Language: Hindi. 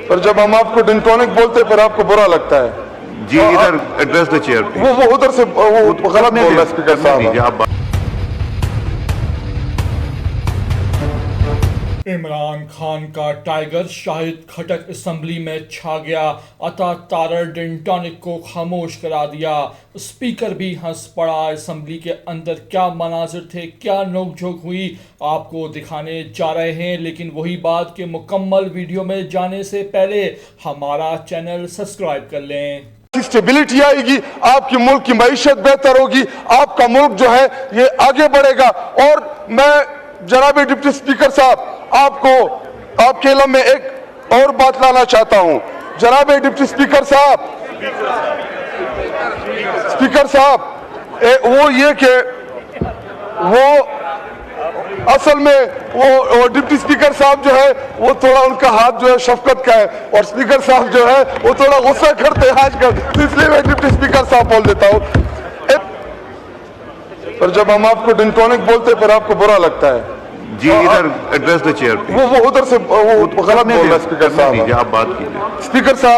पर जब हम आपको डिंटोनिक बोलते फिर आपको बुरा लगता है। जी इधर एड्रेस द चेयर। वो उधर से वो गलत बोल रहा है स्पीकर साहब। इमरान खान का टाइगर शाहिद खटक असेंबली में छा गया, अता तारड़ डिंटोनिक को खामोश करा दिया। स्पीकर भी हंस पड़ा। असेंबली के अंदर क्या मनाजिर थे, क्या नोकझोंक हुई, आपको दिखाने जा रहे हैं। लेकिन वही बात कि मुकम्मल वीडियो में जाने से पहले हमारा चैनल सब्सक्राइब कर लें। स्टेबिलिटी आएगी, आपकी मुल्क की मईशत बेहतर होगी, आपका मुल्क जो है ये आगे बढ़ेगा। और मैं जनाब डिप्टी स्पीकर साहब आपको आपके इल्म में एक और बात लाना चाहता हूं। जनाब डिप्टी स्पीकर साहब वो ये कि वो असल में वो डिप्टी स्पीकर साहब जो है वो थोड़ा उनका हाथ जो है शफकत का है और स्पीकर साहब जो है वो थोड़ा गुस्सा करते हैं आजकल, इसलिए मैं डिप्टी स्पीकर साहब बोल देता हूं। पर जब हम आपको डिंटोनिक बोलते फिर आपको बुरा लगता है। जी इधर एड्रेस द चेयर। वो उधर से वो गलत बोल रहा है स्पीकर साहब। आप बात कीजिए। स्पीकर साहब